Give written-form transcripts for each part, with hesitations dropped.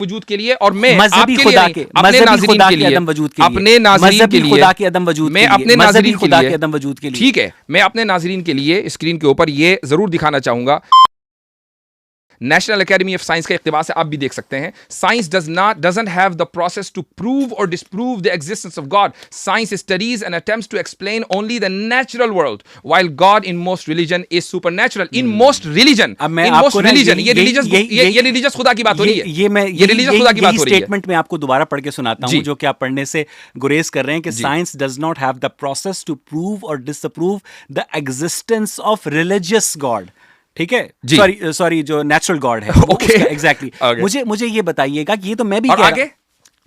वजूद के लिए और मैं मजहबी आपके खुदा लिए के अपने नाज़रीन के लिए अदम वजूद के लिए अपने नाज़रीन के लिए खुदा के अदम वजूद मैं अपने नाज़रीन के खुदा लिए के अदम वजूद के लिए ठीक है, मैं अपने नाज़रीन के लिए स्क्रीन के ऊपर ये जरूर दिखाना चाहूंगा। नेशनल एकेडमी ऑफ साइंस का इक़्तिबास है, आप भी देख सकते हैं। Science doesn't have the process to prove और disprove the existence of God. Science studies and attempts to explain only the natural world while God in most religion is supernatural. In most religion, in most religion, ये religious खुदा की बात हो रही है, ये religious खुदा की बात हो रही है। स्टेटमेंट मैं आपको दोबारा पढ़ के सुनाता हूं जो कि आप पढ़ने से गुरेज कर रहे हैं कि science does not have the process to prove और disapprove the existence of religious God. ठीक है, सॉरी जो नेचुरल गॉड है। Okay, exactly. मुझे ये बताइएगा कि ये तो मैं भी कह रहा हूं,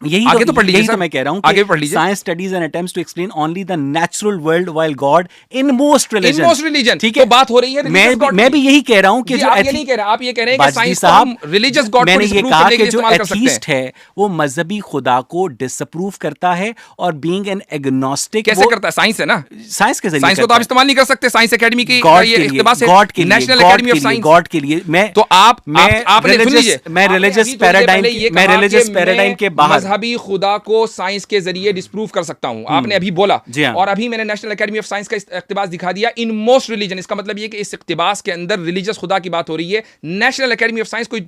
यही तो पढ़ लीजिए, तो मैं कह रहा हूं आगे पढ़ लीजिए। Science studies and attempts to explain only the natural world while God in most religion. ठीक है, तो बात हो रही है मैं भी यही कह रहा हूं कि जो आप ये नहीं कह रहे, आप ये कह रहे हैं कि साइंस को हम रिलीजियस गॉड को डिसअप्रूव करने के लिए इस्तेमाल कर सकते हैं। एथीस्ट है वो मजहबी खुदा को डिसअप्रूव करता है और बीइंग एन एग्नोस्टिक कैसे करता है? साइंस है ना, साइंस के जरिए। साइंस को तो आप इस्तेमाल नहीं कर सकते। साइंस एकेडमी की ये इख्तिबास है, गॉड के लिए, national academy of science, God के लिए। मैं तो आपने सुन लीजिए, मैं रिलीजियस पैराडाइम के बाहर मजहबी खुदा को साइंस के जरिए डिसप्रूव कर सकता हूं। आपने अभी बोला, और अभी मैंने नेशनल एकेडमी ऑफ साइंस का इख्तिबास दिखा दिया इन मोस्ट रिलीजन। इसका मतलब ये कि इस इख्तिबास के अंदर रिलीजियस खुदा की बात हो रही है। नेशनल एकेडमी ऑफ साइंस कोई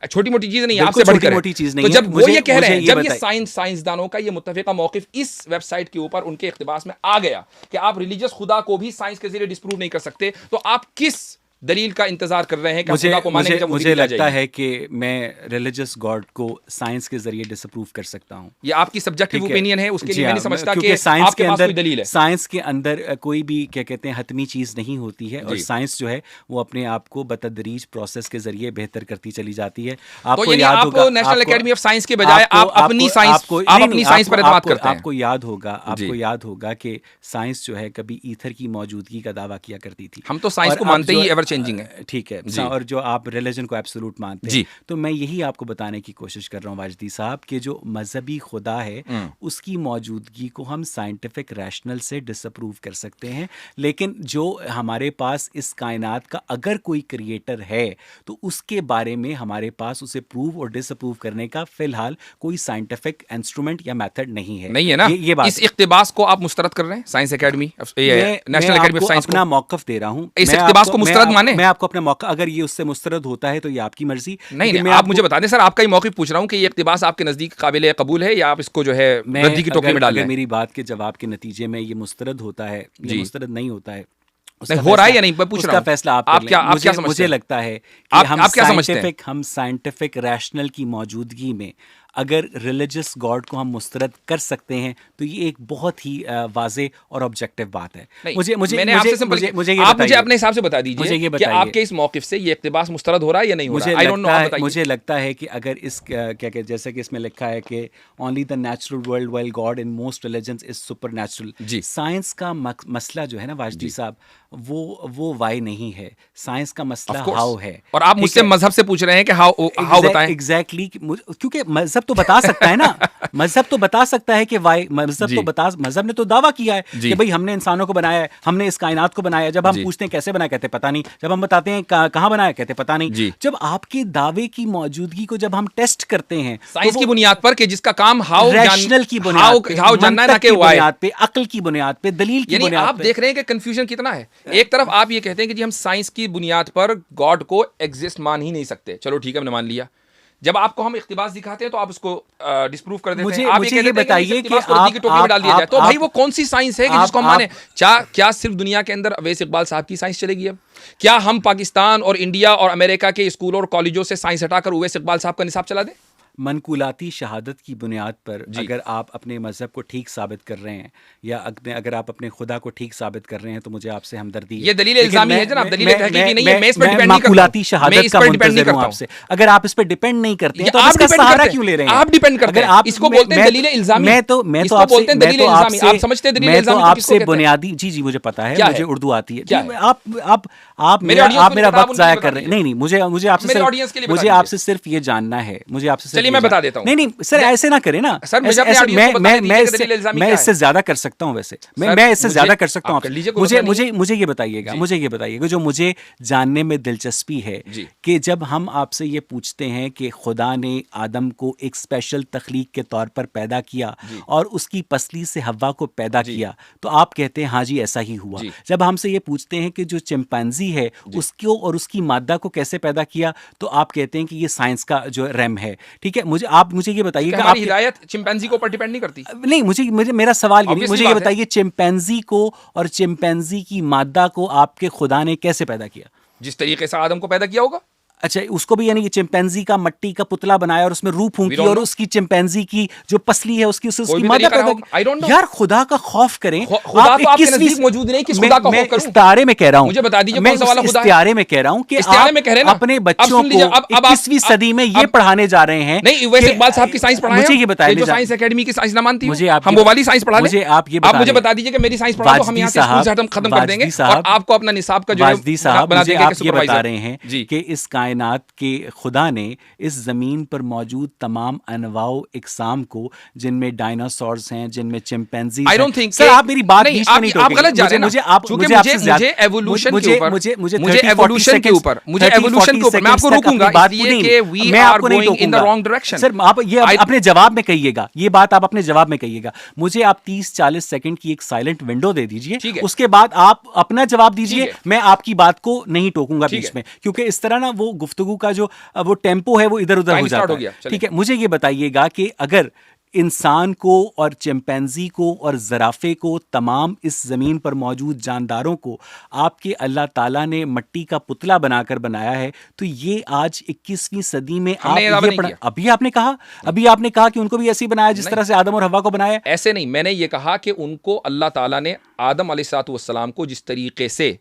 छोटी मोटी चीज नहीं है, आपसे बढ़कर मोटी चीज नहीं है। तो जब वो ये कह रहे हैं, जब ये साइंसदानों का ये मुत्तफिका मौकिफ इस वेबसाइट के ऊपर उनके इख्तिबास में आ गया कि आप रिलीजियस खुदा को भी साइंस के जरिए डिसप्रूव नहीं कर सकते, तो आप किस दलील का इंतजार कर रहे हैं कि खुदा को मानेंगे? जब मुझे लगता है कि मैं रिलीजियस गॉड को साइंस के जरिए डिसअप्रूव कर सकता हूं। ये आपकी सब्जेक्टिव ओपिनियन है, उसके लिए मैं नहीं समझता कि साइंस आपके पास कोई दलील है। साइंस के अंदर कोई भी क्या कहते हैं हतमी चीज नहीं होती है, और साइंस जो है वो अपने आप को बतदरीज प्रोसेस के जरिए बेहतर करती चली जाती है। आपको याद होगा, नेशनल एकेडमी ऑफ साइंस के बजाय आप अपनी साइंस पर एतमाद करते हैं। आपको याद होगा कि साइंस जो है कभी ईथर की मौजूदगी का दावा किया करती थी। हम तो साइंस को मानते ही एवर चेंजिंग है, ठीक है। और जो आप रिलीजन को एब्सोल्यूट मानते हैं, तो मैं यही आपको बताने की कोशिश कर रहा हूं वाजदी साहब कि जो मजहबी खुदा है उसकी मौजूदगी को हम साइंटिफिक रैशनल से डिसअप्रूव कर सकते हैं, लेकिन जो हमारे पास इस कायनात का अगर कोई क्रिएटर है तो उसके बारे में हमारे पास उसे प्रूव और डिसअप्रूव करने का फिलहाल कोई साइंटिफिक इंस्ट्रूमेंट या मेथड नहीं है ना। ये बात, इस इख्तिबास को आप मुस्तरद कर रहे हैं? Science academy, national academy of science अपना मौकफ दे रहा हूं। इस इख्तिबास को मुस्तरद माने? मैं आपको अपना मौका, अगर ये उससे मुस्तरद होता है तो ये आपकी मर्जी। नहीं, आप मुझे बता दें सर, आपका ही मौक़िफ़ पूछ रहा हूं कि ये इख्तिबास आपके नजदीक काबिल कबूल है या आप इसको जो है रद्दी की टोकरी में डाल रहे हैं? मेरी बात के जवाब के नतीजे में ये मुस्तरद होता है, ये मुस्तरद नहीं होता है, हो रहा है या नहीं, मैं पूछ रहा हूं। उसका फैसला आप क्या समझते हैं? मुझे लगता है कि हम साइंटिफिक रैशनल की मौजूदगी में अगर रिलीजियस गॉड को हम मुस्तरद कर सकते हैं तो ये एक बहुत ही वाज़े और ऑब्जेक्टिव बात है। मुझे अपने हिसाब से बता दीजिए कि आपके इस मौक़िफ़ से ये इक़्तिबास मुस्तरद हो रहा है या नहीं हो रहा है? आई डोंट नो, आप बताइए। मुझे लगता है कि अगर इस क्या जैसे कि इसमें लिखा है कि only the natural world while God in most religions is supernatural. Science का मसला जो है ना वाजदी साहब, वो वाई नहीं है, साइंस का मसला हाउ है। और आप मुझसे मजहब से पूछ रहे हैं कि हाउ बताएं? एग्जैक्टली, क्योंकि मजहब तो बता सकता है ना, मजहब तो बता सकता है कि वाई, मजहब ने तो दावा किया है कि भाई हमने इंसानों को बनाया है, हमने इस कायनात को बनाया है। जब हम पूछते हैं कैसे बनाया, कहते पता नहीं। जब हम बताते हैं कहां बनाया, कहते पता नहीं। जब आपके दावे की मौजूदगी को जब हम टेस्ट करते हैं साइंस की बुनियाद पर, कि जिसका काम रैशनल की बुनियाद पे, अक्ल की बुनियाद पे, दलील की बुनियाद पे। आप देख रहे हैं कि कंफ्यूजन कितना है। एक तरफ आप ये कहते हैं कि जी हम साइंस की बुनियाद पर गॉड को एग्जिस्ट मान ही नहीं सकते, चलो ठीक है हमने मान लिया। जब आपको हम इख्तिबास दिखाते हैं तो आप उसको डिसप्रूव कर देते हैं। आप ये कहते बताइए कि आप की टोकरी में डाल दिया जाए, तो भाई वो कौन सी साइंस है कि जिसको हम माने? क्या सिर्फ दुनिया के अंदर अवैस इकबाल साहब की साइंस चलेगी? अब क्या हम पाकिस्तान और इंडिया और अमेरिका के स्कूलों और कॉलेजों से साइंस हटाकर अवैस इकबाल साहब का निसाब चला दें? मनकुलाती शहादत की बुनियाद पर अगर आप अपने मजहब को ठीक साबित कर रहे हैं या अगर आप अपने खुदा को ठीक साबित कर रहे हैं तो मुझे आपसे हमदर्दी है। ये दलील इल्जामी है जनाब, दलील तहकीकी नहीं है। मैं इस पर डिपेंड नहीं करता। मनकुलाती शहादत का मुंतज़िर हूं आपसे। अगर आप इस पर डिपेंड नहीं करते हैं तो आप इसका सहारा क्यों ले रहे हैं? आप डिपेंड करते हैं, इसको बोलते हैं दलील इल्जामी। मैं तो आप समझते हैं दलील इल्जामी को किसको कहते हैं? बुनियादी जी मुझे पता है, मुझे उर्दू आती है। आप मेरा वक्त जाया कर रहे हैं। नहीं, मुझे आपसे सिर्फ ये जानना है, मुझे आपसे चलिए मैं बता देता हूं। नहीं सर, ऐसे ना करें ना सर, मैं इससे ज्यादा कर सकता हूं। वैसे मैं इससे ज्यादा कर सकता हूं। मुझे ये बताइएगा, जो मुझे जानने में दिलचस्पी है कि जब हम आपसे ये पूछते हैं कि खुदा ने आदम को एक स्पेशल तख्लीक के तौर पर पैदा किया और उसकी पसली से हव्वा को पैदा किया, तो आप कहते हैं हाँ जी ऐसा ही हुआ। जब हमसे ये पूछते हैं कि जो चिंपैंजी है उसको और उसकी मादा को कैसे पैदा किया, तो आप कहते हैं कि ये साइंस का जो रेम है। ठीक है, मुझे ये बताइएगा, हमारी हिदायत चिंपैंजी के ऊपर डिपेंड नहीं करती। नहीं, मुझे मेरा सवाल ये, मुझे ये बताइए चिंपैंजी को और चिंपैंजी की मादा को आपके खुदा ने कैसे पैदा किया? जिस तरीके से आदम को पैदा किया होगा। अच्छा, उसको भी यानी कि चिंपैंजी का मट्टी का पुतला बनाया और उसमें रूह फूंकी और उसकी चिंपैंजी की जो पसली है उसकी मादा पैदा की। यार खुदा का खौफ करें। खुदा तो आपके नजदीक मौजूद नहीं कि खुदा का खौफ करूं। इस तारे में कह रहा हूं, मुझे बता दीजिए कौन सा वाला खुदा है। इस तारे में कह रहा हूं कि आप अपने बच्चों को 21वीं सदी में ये पढ़ाने जा रहे हैं। नहीं, वैसे इकबाल साहब की साइंस पढ़ाएं, मुझे ये बताइए, जो साइंस एकेडमी की साइंस ना मानती मुझे हम वो वाली साइंस पढ़ा लें। आप मुझे बता दीजिए कि मेरी साइंस पढ़ा दो, हम यहां से स्कूल से खत्म कर देंगे और आपको अपना निसाब का जो है बना देंगे। आप ये बता रहे हैं कि इस कायनात के खुदा ने इस जमीन पर मौजूद तमाम अनवाओ इकसाम को, जिनमें डायनासोर्स हैं, जिनमें चिंपैंजीज हैं। सर आप मेरी बात बीच में नहीं टोकेंगे। आप गलत जा रहे हैं। मुझे एवोल्यूशन के ऊपर मैं आपको रोकूंगा इसलिए कि we are going in the wrong direction. Sir आप ये अपने जवाब में कहिएगा, ये बात आप अपने जवाब में कहिएगा। मुझे आप 30-40 सेकंड की एक साइलेंट विंडो दे दीजिए, उसके बाद आप अपना जवाब दीजिए। मैं आपकी बात को नहीं टोकूंगा बीच में, क्योंकि इस तरह ना वो गुफ्तगू का जो वो टेम्पो है वो इधर उधर हो जाता है। ठीक है, मुझे ये बताइएगा कि अगर इंसान को और चिंपैंजी को और ज़राफ़े को, तमाम इस ज़मीन पर मौजूद जानदारों को आपके अल्लाह ताला ने मट्टी का पुतला बनाकर बनाया है, तो ये आज 21वीं सदी में आप ये अभी आपने कहा कि उनको भी ऐसे ही बनाया जिस तरह से आदम और हव्वा को बनाया। ऐसे नहीं, मैंने ये कहा कि उनको अल्लाह ताला ने आदम अलैहिस्सलाम को जिस तरीके से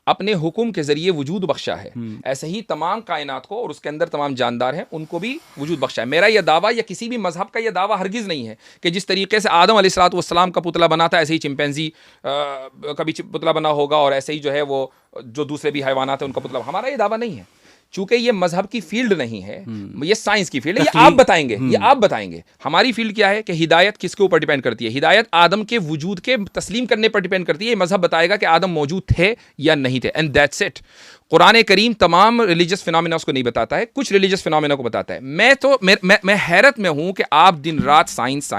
अपने हुक्म के जरिए वजूद बख्शा है, ऐसे ही तमाम कायनात को और उसके अंदर तमाम जानदार हैं उनको भी वजूद बख्शा है। मेरा यह दावा या किसी भी मजहब का यह दावा हरगिज़ नहीं है कि जिस तरीके से आदम अलैहिस्सलाम का पुतला बना था ऐसे ही चिंपैंजी का भी पुतला बना होगा और ऐसे ही जो है वो जो दूसरे भी हैवानात हैं उनका पुतला। हमारा ये दावा नहीं है, चूंकि ये मजहब की फील्ड नहीं है, ये साइंस की फील्ड है। ये आप बताएंगे हमारी फील्ड क्या है कि हिदायत किसके ऊपर डिपेंड करती है। हिदायत आदम के वजूद के तस्लीम करने पर डिपेंड करती है। ये मजहब बताएगा कि आदम मौजूद थे या नहीं थे, एंड दैट्स इट। कुरान करीम तमाम रिलीजियस फिनोमेना को नहीं बताता है, कुछ रिलीजियस फिनोमेना को बताता है। मैं हैरत में हूं कि आप दिन रात साइंस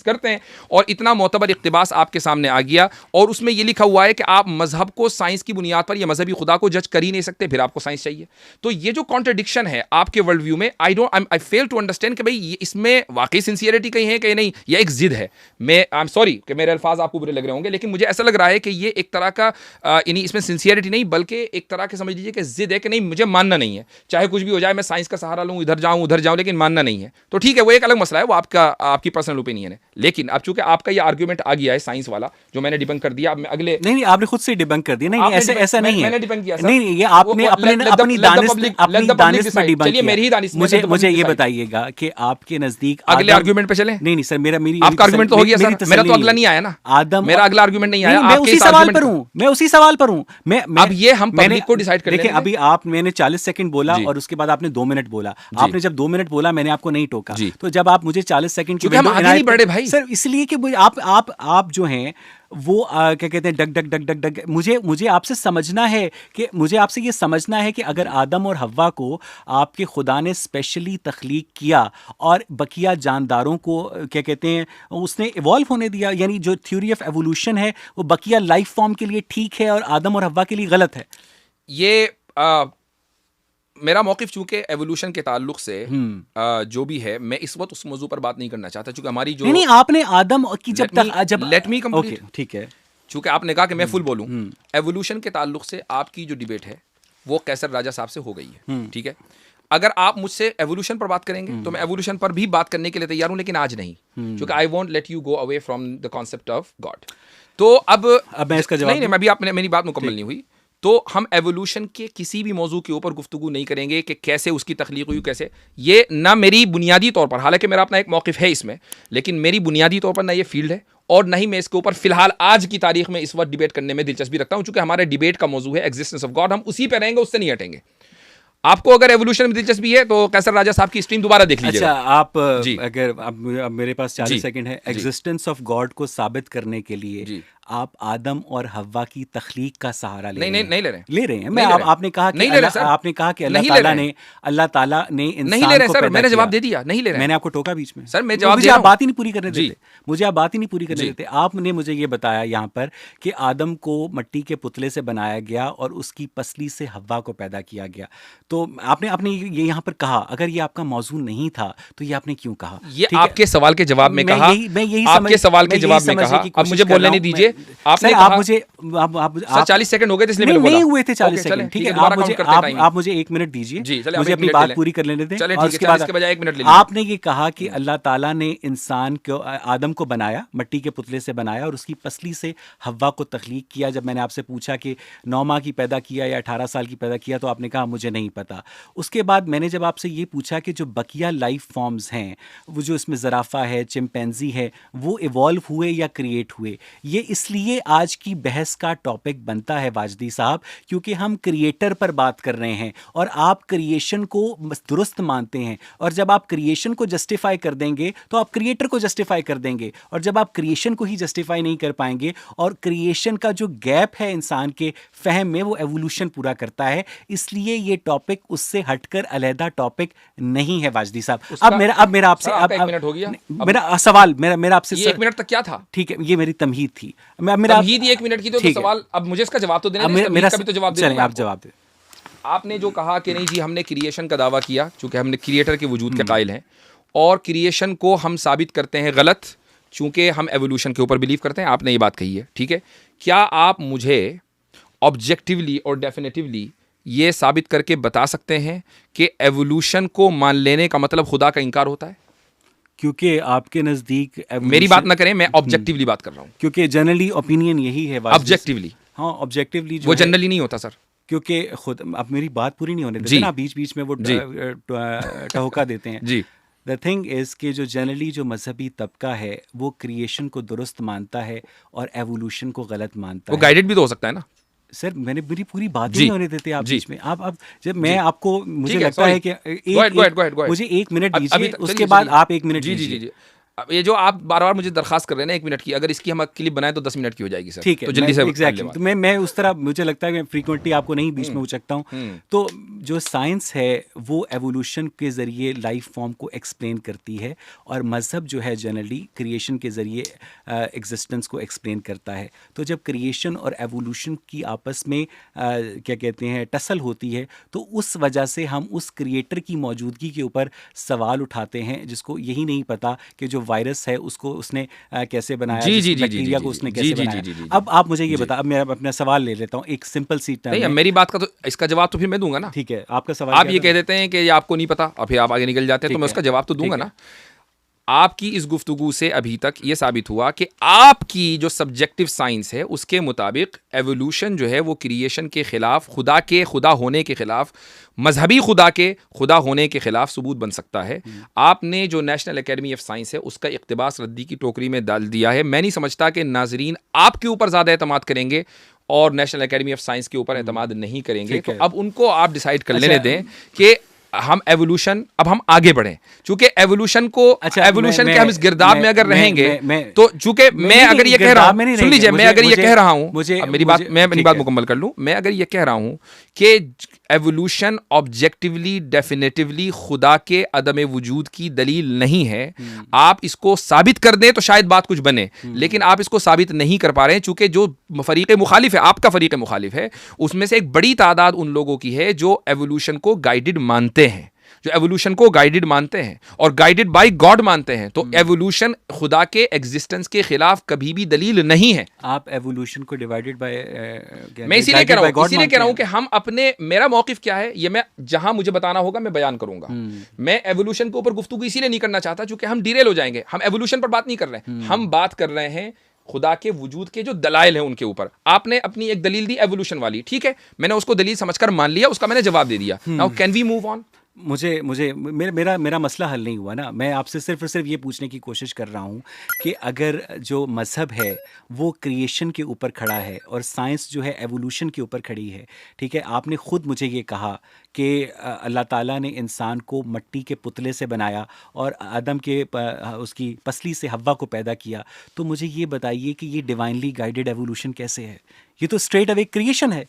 करते हैं और इतना मोतबर इक़्तिबास आपके सामने आ गया और उसमें यह लिखा हुआ है कि आप मजहब को साइंस की बुनियाद पर या मजहबी खुदा को जज कर ही नहीं सकते, फिर आपको साइंस चाहिए। तो ये जो कॉन्ट्रडिक्शन है आपके वर्ल्ड व्यू में, आई फेल टू अंडरस्टैंड कि भाई इसमें वाकई सिंसियरिटी कहीं है कहीं नहीं, यह एक जिद है। आई एम सॉरी कि मेरे अल्फाज आपको बुरे लग रहे होंगे, लेकिन मुझे ऐसा लग रहा है कि ये एक तरह का इसमें सिंसियरिटी नहीं बल्कि एक तरह के समझ लीजिए कि जिद है कि नहीं मुझे मानना नहीं है, चाहे कुछ भी हो जाए मैं साइंस का सहारा लूं, इधर जाऊं उधर जाऊं, लेकिन मानना नहीं है। तो ठीक है, वो एक अलग मसला है, वो आपकी पर्सनल ओपिनियन है। लेकिन अब चूंकि आपका ये आर्गुमेंट आ गया है साइंस वाला जो मैंने डिबंक कर दिया, अब मैं अगले नहीं आपने खुद से डिबंक कर दिया। नहीं ऐसा नहीं है, मैंने डिबंक किया। नहीं ये आपने अपनी दानिश में डिबंक किया। मेरी ही दानिश। मुझे ये बताइएगा कि आपके नजदीक अगले आर्गुमेंट पे चले। नहीं सर, मेरी आपका आर्गुमेंट तो हो गया सर, मेरा तो अगला नहीं आया ना। आदम, मेरा अगला आर्गुमेंट नहीं आया। मैं उसी सवाल पर हूं। अब ये हम पब्लिक को डिसाइड कर लेंगे। अभी मैंने 40 सेकंड बोला और उसके बाद आपने 2 मिनट बोला। आपने जब 2 मिनट बोला मैंने आपको नहीं टोका, तो जब आप मुझे 40 सेकंड की हम आगे नहीं बढ़े भाई सर, इसलिए कि आप जो हैं वो क्या कहते हैं डग मुझे आपसे समझना है कि मुझे आपसे ये समझना है कि अगर आदम और हव्वा को आपके खुदा ने स्पेशली तख्लीक किया और बकिया जानदारों को क्या कहते हैं उसने इवॉल्व होने दिया, यानी जो थ्योरी ऑफ एवोल्यूशन है वो बकिया लाइफ फॉर्म के लिए ठीक है और आदम और हव्वा के लिए गलत है। ये मेरा मौक़िफ़ चूंकि एवोल्यूशन के ताल्लुक से जो भी है, मैं इस वक्त उस मौजू पर बात नहीं करना चाहता, चूंकि हमारी जो नहीं आपने आदम की जब लेट मी कंप्लीट, ठीक है, चूंकि आपने कहा कि मैं फुल बोलूं। एवोल्यूशन के ताल्लुक से आपकी जो डिबेट है वो कैसर राजा साहब से हो गई है, ठीक है। अगर आप मुझसे एवोल्यूशन पर बात करेंगे तो मैं एवोल्यूशन पर भी बात करने के लिए तैयार हूं, लेकिन आज नहीं, क्योंकि I won't let you go away from the concept of God. तो अब मैं इसका जवाब नहीं, मैं भी मेरी बात मुकम्मल नहीं हुई। तो हम एवोल्यूशन के किसी भी मौजू के ऊपर गुफ्तगू नहीं करेंगे कि कैसे उसकी तख्लीक हुई, कैसे, ये ना मेरी बुनियादी तौर पर, हालांकि मेरा अपना एक मौक़िफ़ है इसमें, लेकिन मेरी बुनियादी तौर पर ना ये फील्ड है और ना ही मैं इसके ऊपर फिलहाल आज की तारीख में इस वक्त डिबेट करने में दिलचस्पी रखता हूं, चूंकि हमारे डिबेट का मौजू है एग्जिस्टेंस ऑफ गॉड, हम उसी पर रहेंगे, उससे नहीं हटेंगे। आपको अगर एवोल्यूशन में दिलचस्पी है तो कैसर राजा साहब की स्ट्रीम दोबारा देख लीजिएगा। अच्छा, आप जी। अगर अब मेरे पास 40 सेकंड है, जी। एग्जिस्टेंस ऑफ गॉड को साबित करने के लिए जी। आप आदम और हव्वा की तख्लीक का सहारा ले रहे हैं। नहीं ले रहे हैं। ले रहे हैं। नहीं ले रहे हैं। आपने कहा कि नहीं ले रहे हैं, सर। आपने कहा कि नहीं ले रहे हैं। अल्लाह ताला ने नहीं ले इंसान रहे हैं, को सर। पैदा मैंने जवाब किया। दे दिया, नहीं ले रहे हैं। मैंने आपको टोका बीच में। सर मैं जवाब मुझे दे रहा आप हूं। बात ही नहीं पूरी करने जी। देते। मुझे आप बात ही नहीं पूरी करने जी। देते। आपने मुझे ये बताया यहाँ पर कि आदम को मिट्टी के पुतले से बनाया गया और उसकी पसली से हव्वा को पैदा किया गया। तो आपने ये यहाँ पर कहा, अगर ये आपका मौजू नहीं था तो ये आपने क्यों कहा? ये आपके सवाल के जवाब में कहा, आपके सवाल के जवाब में कहा। अब मुझे बोलने नहीं दीजिए। आपने आप मुझे आप 40 सेकंड हो गए थे इसलिए मैंने बोला। नहीं हुए थे 40 सेकंड। ठीक है, आप मुझे 1 मिनट दीजिए, मुझे अपनी बात पूरी कर लेने दें। और उसके बाद इसके बजाय 1 मिनट ले लीजिए। आपने ये कहा कि अल्लाह ताला ने इंसान को, आदम को बनाया, मिट्टी के पुतले से बनाया और उसकी पसली से हव्वा को तख्लीक किया। जब मैंने आपसे पूछा कि 9 माह की पैदा किया या 18 साल की पैदा किया तो आपने कहा मुझे नहीं पता। उसके बाद मैंने जब आपसे ये पूछा कि जो बकिया लाइफ फॉर्म्स हैं, वो जो इसमें ज़राफ़ा है, चिंपैंजी है, वो इवॉल्व हुए या क्रिएट हुए, ये इसलिए आज की बहस का टॉपिक बनता है वाजदी साहब, क्योंकि हम क्रिएटर पर बात कर रहे हैं और आप क्रिएशन को दुरुस्त मानते हैं। और जब आप क्रिएशन को जस्टिफाई कर देंगे तो आप क्रिएटर को जस्टिफाई कर देंगे, और जब आप क्रिएशन को ही जस्टिफाई नहीं कर पाएंगे और क्रिएशन का जो गैप है इंसान के फहम में, वो एवोल्यूशन पूरा करता है। इसलिए ये टॉपिक उससे हटकर अलहदा टॉपिक नहीं है वाजदी साहब। अब मेरा आपसे 1 मिनट हो गया। मेरा सवाल मेरा आपसे 1 मिनट तक क्या था? ठीक है, ये मेरी तमहीद थी। तमहीद 1 मिनट की तो सवाल, अब मुझे इसका जवाब तो देना है, मेरा का भी तो जवाब चलें, आप जवाब दें। आपने जो कहा कि नहीं जी हमने क्रिएशन का दावा किया चूंकि हमने क्रिएटर के वजूद के कायल हैं, और क्रिएशन को हम साबित करते हैं गलत चूंकि हम एवोल्यूशन के ऊपर बिलीव करते हैं। आपने ये बात कही है, ठीक है। क्या आप मुझे ऑब्जेक्टिवली और डेफिनेटिवली ये साबित करके बता सकते हैं कि एवोल्यूशन को मान लेने का मतलब खुदा का इनकार होता है? क्योंकि आपके नज़दीक मेरी बात ना करें, मैं ऑब्जेक्टिवली बात कर रहा हूँ। क्योंकि जनरली ओपिनियन यही है ऑब्जेक्टिवली। हाँ, ऑब्जेक्टिवली वो जनरली नहीं होता सर, क्योंकि खुद अब मेरी बात पूरी नहीं होने देते ना, बीच बीच में वो टहोका देते हैं जी। द थिंग इज़ कि जो जनरली जो मजहबी तबका है वो क्रिएशन को दुरुस्त मानता है और एवोल्यूशन को गलत मानता है। वो गाइडेड भी तो हो सकता है ना सर। मेरी पूरी बात ही नहीं होने देते आप बीच में। आप जब मैं आपको, मुझे ठीक है, लगता है कि मुझे 1 मिनट दीजिए, उसके बाद आप 1 मिनट दीजिए। जी। अब ये जो आप बार बार मुझे दरखास्त कर रहे हैं ना 1 मिनट की, अगर इसकी हम क्लिप बनाए तो 10 मिनट की हो जाएगी सर। ठीक है, तो जल्दी से एग्जैक्टली। तो मैं उस तरह, मुझे लगता है कि फ्रीक्वेंटली आपको नहीं बीच में उचकता हूँ। तो जो साइंस है वो एवोल्यूशन के ज़रिए लाइफ फॉर्म को एक्सप्लेन करती है, और मज़हब जो है जनरली क्रिएशन के ज़रिए एग्जिस्टेंस को एक्सप्लेन करता है। तो जब क्रिएशन और एवोल्यूशन की आपस में क्या कहते हैं टसल होती है, तो उस वजह से हम उस क्रिएटर की मौजूदगी के ऊपर सवाल उठाते हैं, जिसको यही नहीं पता कि जो वायरस है उसको उसने कैसे बनाया, बैक्टीरिया को उसने कैसे बनाया। अब आप मुझे ये बता, अब मैं अपना सवाल ले लेता हूँ एक सिंपल सी टर्म। नहीं, मेरी बात का तो इसका जवाब तो फिर मैं दूंगा ना। ठीक है, आपका सवाल। आप ये कह देते हैं कि ये आपको नहीं पता और फिर आप आगे निकल जाते हैं, तो मैं उसका जवाब तो दूंगा ना। आपकी इस गुफ्तगू से अभी तक ये साबित हुआ कि आपकी जो सब्जेक्टिव साइंस है उसके मुताबिक एवोल्यूशन जो है वो क्रिएशन के खिलाफ, खुदा के खुदा होने के खिलाफ, मजहबी खुदा के खुदा होने के खिलाफ सबूत बन सकता है। आपने जो नेशनल एकेडमी ऑफ साइंस है उसका इक्तिबास रद्दी की टोकरी में डाल दिया है। मैं नहीं समझता कि नाजरीन आपके ऊपर ज़्यादा एतमाद करेंगे और नेशनल एकेडमी ऑफ साइंस के ऊपर एतमाद नहीं करेंगे। तो अब उनको आप डिसाइड कर लेने दें कि हम एवोल्यूशन, अब हम आगे बढ़ें। चूंकि एवोल्यूशन को, एवोल्यूशन के हम इस गिरदाब में अगर रहेंगे तो चूंकि मैं अगर ये कह रहा हूं, सुन लीजिए, मैं अगर ये कह रहा हूं, मेरी बात मुकम्मल कर लूं। मैं अगर ये कह रहा हूं कि एवोल्यूशन ऑब्जेक्टिवली डेफिनेटिवली खुदा के अदम वजूद की दलील नहीं है, आप इसको साबित कर दें तो शायद बात कुछ बने, लेकिन आप इसको साबित नहीं कर पा रहे हैं। चूंकि जो फरीक मुखालिफ है, आपका फरीक मुखालिफ है, उसमें से एक बड़ी तादाद उन लोगों की है जो एवोल्यूशन को गाइडेड मानते हैं, जो एवोल्यूशन को गाइडेड मानते हैं और गाइडेड बाय गॉड मानते हैं। तो एवोल्यूशन खुदा के एग्जिस्टेंस के खिलाफ कभी भी दलील नहीं है। आप एवोल्यूशन को डिवाइडेड बाय, मैं इसीलिए कह रहा हूं कि हम अपने, मेरा मौकिफ क्या है ये मैं जहां मुझे बताना होगा मैं बयान करूंगा। मैं एवोल्यूशन के ऊपर गुफ्तगू इसीलिए नहीं करना चाहता क्योंकि हम डिरेल हो जाएंगे। हम एवोल्यूशन पर बात नहीं कर रहे हैं, हम बात कर रहे हैं खुदा के वजूद के जो दलाइल हैं उनके ऊपर। आपने अपनी एक दलील दी एवोल्यूशन वाली, ठीक है, मैंने उसको दलील समझकर मान लिया, उसका मैंने जवाब दे दिया। Now can we move on? मुझे मुझे मेरा मेरा मसला हल नहीं हुआ ना। मैं आपसे सिर्फ और सिर्फ ये पूछने की कोशिश कर रहा हूँ कि अगर जो मज़हब है वो क्रिएशन के ऊपर खड़ा है और साइंस जो है एवोल्यूशन के ऊपर खड़ी है, ठीक है। आपने ख़ुद मुझे ये कहा कि अल्लाह ताला ने इंसान को मिट्टी के पुतले से बनाया और आदम के उसकी पसली से हव्वा को पैदा किया। तो मुझे ये बताइए कि ये डिवाइनली गाइडेड एवोल्यूशन कैसे है? ये तो स्ट्रेट अवे क्रिएशन है।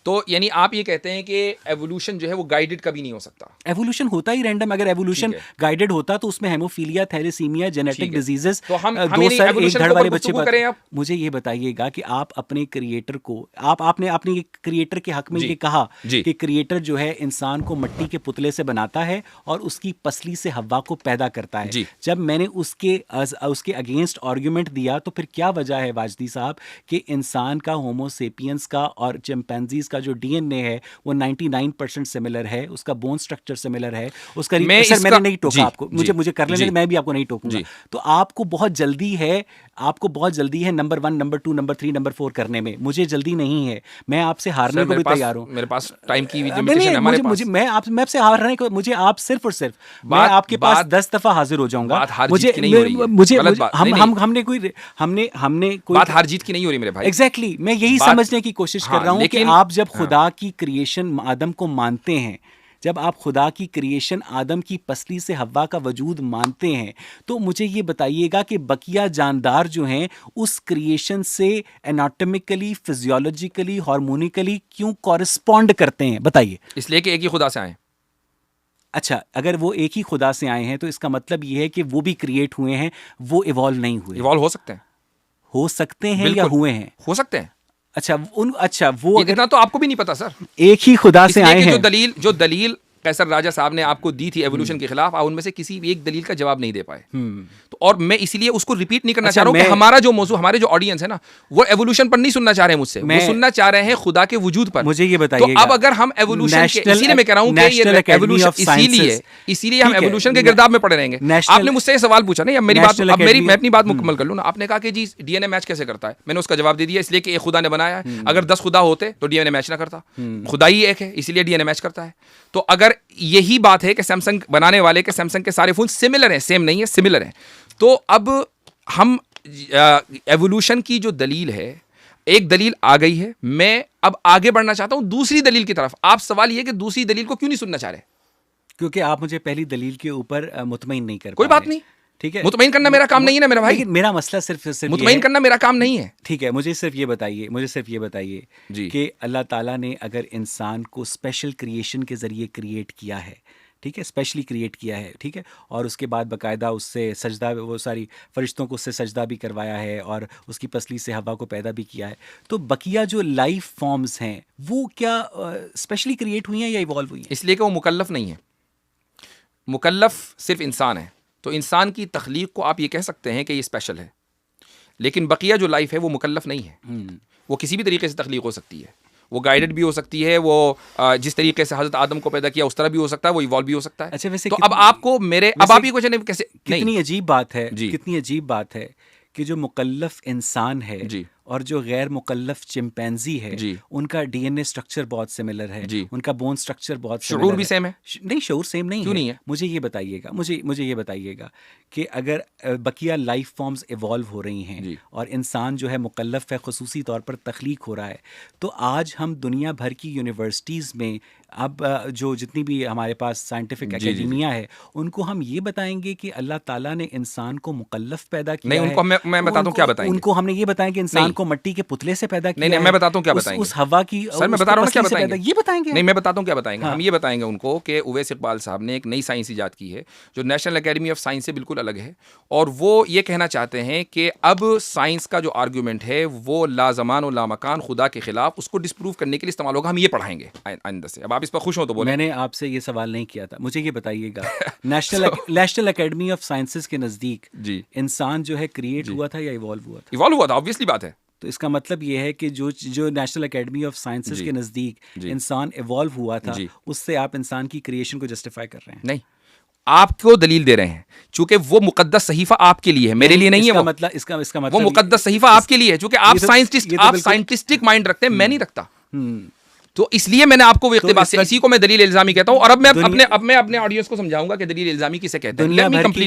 तो यानी आप ये कहते हैं कि एवोल्यूशन जो है वो गाइडेड कभी नहीं हो सकता। एवोल्यूशन होता ही रैंडम। अगर एवोल्यूशन गाइडेड होता तो उसमें हेमोफीलिया, थैलेसीमिया, जेनेटिक डिजीजेस, तो हम दो सर एक धड़ वाले बच्चे करें। आप मुझे ये बताइएगा कि आप अपने क्रिएटर को, आपने अपने क्रिएटर के हक में ये कहा कि क्रिएटर जो है इंसान को मिट्टी के पुतले से बनाता है और उसकी पसली से हव्वा को पैदा करता है। जब मैंने उसके अगेंस्ट आर्ग्यूमेंट दिया तो फिर क्या वजह है वाजदी साहब कि इंसान का, होमोसेपियंस का और चिंपैंजीज का जो डीएनए है वो 99% सिमिलर है, उसका बोन स्ट्रक्चर सिमिलर है, उसका मैंने नहीं टोका आपको, मुझे कर लेने, मैं भी आपको नहीं टोकूंगा। तो आपको बहुत जल्दी है नंबर 1, नंबर 2, नंबर 3, नंबर 4 करने में। मुझे जल्दी नहीं है, मैं आपसे हारने को भी तैयार हूं। मेरे पास टाइम की लिमिटेशन है हमारे पास। मैं आपसे हारने को, मुझे आप सिर्फ और सिर्फ मैं आपके पास 10 दफा हाजिर हो जाऊंगा। हमने कोई बात हार जीत की नहीं हो रही मेरे भाई। एग्जैक्टली, मैं यही समझने की कोशिश कर रहा हूं कि आप जब खुदा की क्रिएशन आदम को मानते हैं, जब आप खुदा की क्रिएशन आदम की पसली से हव्वा का वजूद मानते हैं, तो मुझे ये बताइएगा कि बकिया जानदार जो हैं उस क्रिएशन से एनाटॉमिकली, फिजियोलॉजिकली, हार्मोनिकली क्यों कॉरेस्पॉन्ड करते हैं? बताइए। इसलिए कि एक ही खुदा से आए। अच्छा, अगर वो एक ही खुदा से आए हैं तो इसका मतलब ये है कि वो भी क्रिएट हुए हैं, वो इवॉल्व नहीं हुए। इवॉल्व हो सकते हैं या हुए हैं? हो सकते हैं। अच्छा, वो इतना तो आपको भी नहीं पता सर। एक ही खुदा से आए हैं। जो दलील कैसर राजा साहब ने आपको दी थी एवोल्यूशन के खिलाफ, आप उनमें से किसी भी एक दलील का जवाब नहीं दे पाए। तो और मैं इसीलिए उसको रिपीट नहीं करना चाह रहा हूं कि हमारा जो मौजूद, हमारे जो ऑडियंस है ना, वो एवोल्यूशन पर नहीं सुनना चाह रहे हैं मुझसे, वो सुनना चाह रहे हैं खुदा के वजूद पर। मुझे ये बताइए, तो अब अगर हम एवोल्यूशन के, इसीलिए मैं कह रहा हूं कि ये एवोल्यूशन, इसीलिए हम एवोल्यूशन के गिरदाब में पड़े रहेंगे। आपने मुझसे ये सवाल पूछा ना, मैं अपनी बात मुकम्मल कर लूं ना। आपने कहा कि जी डीएनए मैच कैसे करता है, मैंने उसका जवाब दे दिया, इसलिए कि एक खुदा ने बनाया है। अगर 10 खुदा होते तो डीएनए मैच ना करता, खुदा ही एक है इसलिए डीएनए मैच करता है। तो अगर यही बात है कि सैमसंग बनाने वाले के सैमसंग के सारे फोन सिमिलर हैं, सेम नहीं है, सिमिलर हैं, तो अब हम एवोल्यूशन की जो दलील है, एक दलील आ गई है, मैं अब आगे बढ़ना चाहता हूं दूसरी दलील की तरफ। आप सवाल ये कि दूसरी दलील को क्यों नहीं सुनना चाह रहे? क्योंकि आप मुझे पहली दलील के ऊपर मुतमईन नहीं कर। कोई बात नहीं, ठीक है, मुतमईन करना मेरा काम नहीं है ना मेरा भाई। मेरा मसला सिर्फ मुतमईन करना मेरा काम नहीं है। ठीक है, मुझे सिर्फ ये बताइए कि अल्लाह ताला ने अगर इंसान को स्पेशल क्रिएशन के जरिए क्रिएट किया है, ठीक है, स्पेशली क्रिएट किया है, ठीक है, और उसके बाद बाकायदा उससे सजदा, वो सारी फरिश्तों को उससे सजदा भी करवाया है और उसकी पसली से हवा को पैदा भी किया है, तो बकिया जो लाइफ फॉर्म्स हैं वो क्या स्पेशली क्रिएट हुई हैं या इवॉल्व हुई हैं? इसलिए कि वो मुकल्लफ नहीं है। मुकल्लफ सिर्फ इंसान है, तो इंसान की तख्लीक को आप ये कह सकते हैं कि ये स्पेशल है, लेकिन बकिया जो लाइफ है वो मुकल्लफ नहीं है। वो किसी भी तरीके से तख्लीक हो सकती है, वो गाइडेड भी हो सकती है, वो जिस तरीके से हज़रत आदम को पैदा किया उस तरह भी हो सकता है, वो इवॉल्व भी हो सकता है। अच्छा, वैसे तो अब आपको अब आप ही कुछ नहीं, कैसे, कितनी अजीब बात है, कितनी अजीब बात है कि जो मुकल्लफ इंसान है और जो गैर मुकल्लफ चिंपैंजी है, उनका डीएनए स्ट्रक्चर बहुत सिमिलर है, उनका बोन स्ट्रक्चर बहुत सिमिलर है। शऊर भी सेम है? नहीं, शऊर सेम नहीं है। क्यों नहीं है? मुझे ये बताइएगा कि अगर बकिया लाइफ फॉर्म्स इवॉल्व हो रही हैं और इंसान जो है मुकल्लफ है, खुसूसी तौर पर तख्लीक हो रहा है, तो आज हम दुनिया भर की यूनिवर्सिटीज़ में अब जो जितनी भी हमारे पास साइंटिफिक एकेडमिया है, उनको हम ये बताएंगे कि अल्लाह ताला ने इंसान को मुकल्लफ पैदा किया है। उनको मैं बताता हूँ क्या बताएंगे। उनको हमने ये बताया कि इंसान को मिट्टी के पुतले से पैदा किया। नहीं, मैं बताता हूँ क्या बताएंगे। उस हवा की, सर मैं बता रहा हूँ क्या बताएंगे, ये बताएंगे। नहीं, मैं बताता हूँ क्या बताएंगे। हम ये बताएंगे उनको कि उवैस इकबाल साहब ने एक नई साइंस ईजाद की है जो नेशनल एकेडमी ऑफ साइंस से बिल्कुल अलग है, और वो ये कहना चाहते हैं कि अब साइंस का जो आर्ग्यूमेंट है वो लाजमान और लामकान खुदा के खिलाफ, उसको डिस्प्रूव करने के लिए इस्तेमाल होगा। हम ये पढ़ाएंगे आइंदा से। अब आप इस पर खुश हो तो बोले। मैंने आपसे ये सवाल नहीं किया था, मुझे ये बताइएगा नेशनल एकेडमी ऑफ साइंसेस के नजदीक इंसान जो है क्रिएट हुआ था या इवॉल्व हुआ था? इवॉल्व हुआ था, ऑब्वियसली बात है। तो इसका मतलब ये है कि जो नेशनल एकेडमी ऑफ साइंसेस के नज़दीक इंसान इवॉल्व हुआ था, उससे आप इंसान की क्रिएशन को जस्टिफाई कर रहे हैं? नहीं, आपको दलील दे रहे हैं, चूंकि वो मुकद्दस सहीफा आपके लिए है, मेरे लिए नहीं है। इसका मतलब वो मुकद्दस सहीफा आपके लिए है, चूंकि आप साइंटिस्टिक माइंड रखते हैं, मैं नहीं रखता। तो इसलिए मैंने आपको वो इख्तिबास से इसी को मैं दलील इल्जामी कहता हूं। और अब मैं अपने ऑडियंस को समझाऊंगा कि दलील इल्जामी किसे कहते हैं।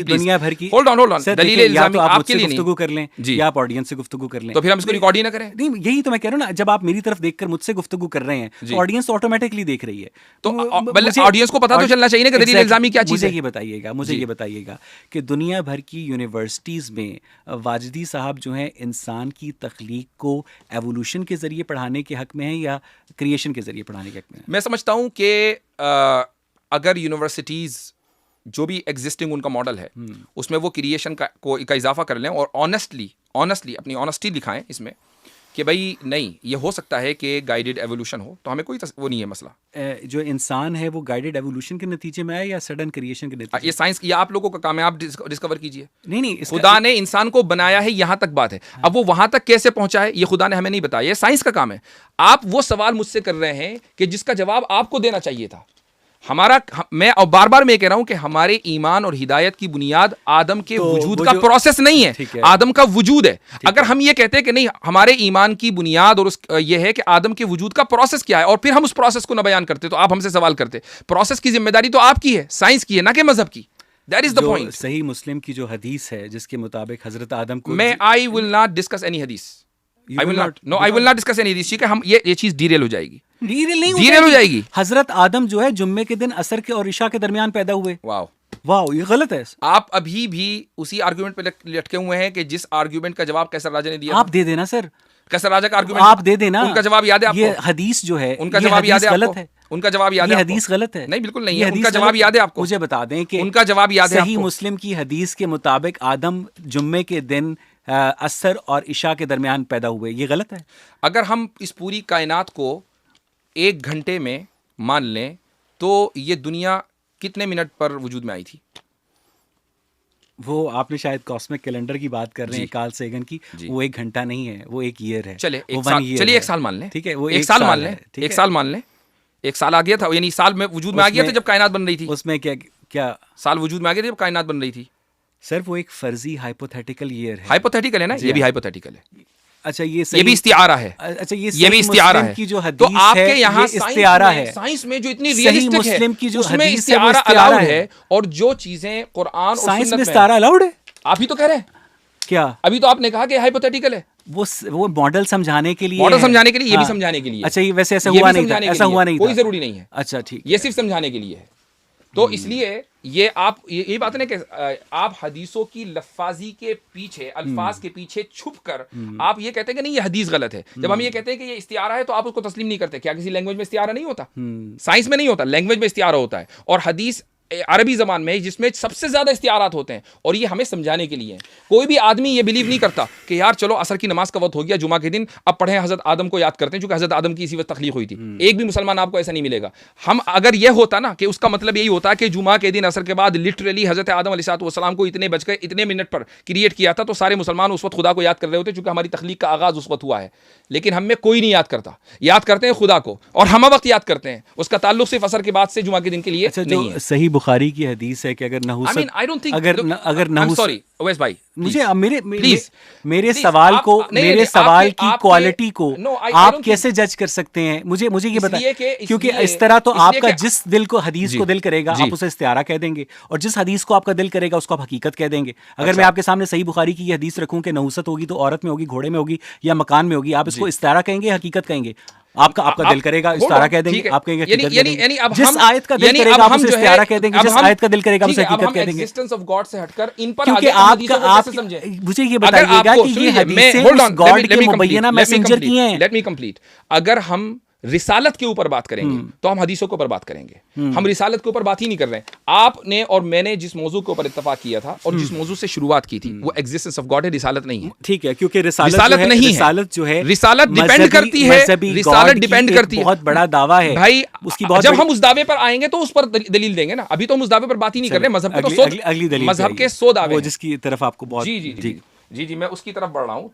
दुनिया भर की होल्ड ऑन दलील इल्जामी आपके लिए गुफ्तगू कर लें जी, आप ऑडियंस से गुफ्तगू कर लें, तो फिर हम इसको रिकॉर्ड ही ना करें। नहीं, यही तो मैं कह रहा हूं ना, जब आप मेरी तरफ देखकर मुझसे गुफ्तगू कर रहे हैं तो ऑडियंस ऑटोमेटिकली देख रही है, तो ऑडियंस को पता तो चलना चाहिए ना कि दलील इल्जामी क्या चीज है। मुझे ये बताइएगा कि दुनिया भर की यूनिवर्सिटीज में वाजिदी साहब जो हैं इंसान की तख्लीक को एवोल्यूशन के जरिए पढ़ाने के हक में है या क्रिएशन के जरिए पढ़ाने के हक में है? मैं समझता हूं कि अगर यूनिवर्सिटीज जो भी एग्जिस्टिंग उनका मॉडल है उसमें वो क्रिएशन का इजाफा कर लें और ऑनेस्टली अपनी ऑनेस्टी दिखाएं इसमें कि भाई नहीं, ये हो सकता है कि गाइडेड एवोल्यूशन हो, तो हमें कोई वो नहीं है मसला। जो इंसान है वो गाइडेड एवोल्यूशन के नतीजे में आया या सडन क्रिएशन के नतीजे? ये साइंस, ये आप लोगों का काम है, आप डिस्कवर कीजिए। नहीं, खुदा ने इंसान को बनाया है, यहां तक बात है। अब वो वहां तक कैसे पहुंचा है ये खुदा ने हमें नहीं बताया, ये साइंस का काम है। आप वो सवाल मुझसे कर रहे हैं कि जिसका जवाब आपको देना चाहिए था। मैं और बार बार मैं कह रहा हूं कि हमारे ईमान और हिदायत की बुनियाद आदम के वजूद का प्रोसेस नहीं है, आदम का वजूद है। अगर हम ये कहते हैं कि नहीं, हमारे ईमान की बुनियाद और ये है कि आदम के वजूद का प्रोसेस क्या है, और फिर हम उस प्रोसेस को न बयान करते, तो आप हमसे सवाल करते। प्रोसेस की जिम्मेदारी तो आपकी है, साइंस की है, ना कि मजहब की। That is the point. सही मुस्लिम की जो हदीस है जिसके मुताबिक हजरत आदम को, I will not discuss any hadith. I will not discuss any hadith। ठीक है, हम ये चीज डीरेल हो जाएगी। डीरेल हो जाएगी। हजरत आदम जो है जुम्मे के दिन असर के और इशा के दरमियान पैदा हुए। वाह, ये गलत है। आप अभी भी उसी आर्गुमेंट पे लटके हुए हैं कि जिस आर्गुमेंट का जवाब कैसर राजा ने दिया। आप दे देना सर, कैसर राजा का आर्गुमेंट आप दे देना। उनका जवाब याद है आपको? ये हदीस जो है, उनका जवाब याद है गलत आपको? है। उनका जवाब याद है? हदीस गलत है। नहीं, बिल्कुल नहीं है। उनका जवाब याद है आपको? मुझे बता दें कि उनका जवाब याद है? सही मुस्लिम की हदीस के मुताबिक आदम जुम्मे के दिन असर और इशा के दरमियान पैदा हुए, ये गलत है? अगर हम इस पूरी कायनात को 1 घंटे में मान लें तो ये दुनिया कितने मिनट पर वजूद में आई थी? वो आपने शायद कॉस्मिक कैलेंडर की बात कर रहे हैं, कार्ल सेगन की। वो 1 घंटा नहीं है, वो 1 ईयर है। चलिए 1 साल मान लें। ठीक है, वो 1 साल मान लें। 1 साल मान लें। 1 साल आ गया था, यानी साल में वजूद में आ गया था जब कायनात बन रही थी। उसमें क्या साल वजूद में आ गया था जब कायनात बन रही थी? सर वो एक फर्जी हाइपोथेटिकल ईयर है। हाइपोथेटिकल है ना, ये भी हाइपोथेटिकल है। अच्छा, ये भी इस्तिआरा है। अच्छा, ये भी इस्तिआरा है। की जो हदीस तो आपके यहाँ इस्तिआरा है। साइंस में जो इतनी रियलिस्टिक है, मुस्लिम की जो उसमें हदीस इस्तिआरा अलाउड है। और जो चीजें कुरान और साइंस में इस्तिआरा अलाउड है, आप ही तो कह रहे हैं। क्या? अभी तो आपने कहा कि हाइपोथेटिकल है। वो मॉडल समझाने के लिए, ये भी समझाने के लिए। अच्छा, ये वैसे ऐसा हुआ नहीं था, ऐसा हुआ नहीं था, कोई जरूरी नहीं है। अच्छा, ठीक, ये सिर्फ समझाने के लिए है। तो इसलिए ये आप यही बात है ना कि आप हदीसों की लफ्फाजी के पीछे, अल्फाज के पीछे छुप कर आप ये कहते हैं कि नहीं ये हदीस गलत है। जब हम ये कहते हैं कि ये इस्तिआरा है तो आप उसको तस्लीम नहीं करते। क्या किसी लैंग्वेज में इस्तिआरा नहीं होता? साइंस में नहीं होता, लैंग्वेज में इस्तिआरा होता है। और हदीस अरबी ज़बान में जिसमें सबसे ज़्यादा इस्तिआरात होते हैं, और ये हमें समझाने के लिए है। कोई भी आदमी ये बिलीव नहीं करता कि यार चलो असर की नमाज का वक्त हो गया, जुमा के दिन अब पढ़ें, हज़रत आदम को याद करते हैं, क्योंकि हज़रत आदम की इसी वक्त तख्लीक हुई थी। एक भी मुसलमान आपको ऐसा नहीं मिलेगा। हम अगर ये होता ना कि उसका मतलब यही होता कि जुमा के दिन असर के बाद लिटरली हज़रत आदम अलैहिस्सलाम को इतने बज के इतने मिनट पर क्रिएट किया था, तो सारे मुसलमान उस वक्त खुदा को याद कर रहे होते, चूँकि हमारी तख्लीक का आगाज़ उस वक्त हुआ है। लेकिन हम में कोई नहीं याद करता, याद करते हैं खुदा को, और हम वक्त याद करते हैं। उसका ताल्लुक सिर्फ असर के बाद से जुमा के दिन के लिए नहीं है। सही बुखारी की हदीस है कि अगर नहुसत, अगर नहुसत, ओवैस भाई, मुझे मेरे सवाल की क्वालिटी को आप कैसे जज कर सकते हैं? मुझे ये बताइए, क्योंकि इस तरह तो आपका जिस दिल को हदीस को दिल करेगा आप उसे इस्तिआरा कह देंगे, और जिस हदीस को आपका दिल करेगा उसको आप हकीकत कह देंगे। अगर मैं आपके सामने सही बुखारी की हदीस रखूं कि नहुसत होगी तो औरत में होगी, घोड़े में होगी या मकान में होगी, आप इसको इस्तिआरा कहेंगे, हकीकत कहेंगे? आपका दिल करेगा इस्तिआरा कह देंगे, आप कहेंगे हकीकत कह देंगे। जिस आयत का दिल करेगा आप उसे इस्तिआरा कह देंगे, जिस आयत का दिल करेगा आप उसे हकीकत कह देंगे। एक्जिस्टेंस ऑफ गॉड से हटकर इन पर क्योंकि मुझे ये बताइएगा कि ये हदीसें गॉड के मुबय्यना मैसेंजर की हैं। Let me complete. अगर हम रिसालत के ऊपर बात करेंगे तो हम हदीसों के ऊपर बात करेंगे। हम रिसालत के ऊपर बात ही नहीं कर रहे हैं। आपने और मैंने जिस मौजू के ऊपर इत्तफाक किया था और जिस मौजू से शुरुआत की थी वो एक्जिस्टेंस ऑफ गॉड है, रिसालत नहीं है। ठीक है, क्योंकि रिसालत नहीं है। रिसालत जो है, रिसालत डिपेंड करती है, रिसालत डिपेंड करती है। बहुत बड़ा दावा है भाई, जब हम उस दावे पर आएंगे तो उस पर दलील देंगे ना। अभी तो हम उस दावे पर बात ही नहीं कर रहे। मजहब के तो अगली दलील, मजहब के 100 दावे, जिसकी तरफ आपको बहुत जी मैं उसकी तरफ बढ़ रहा हूँ।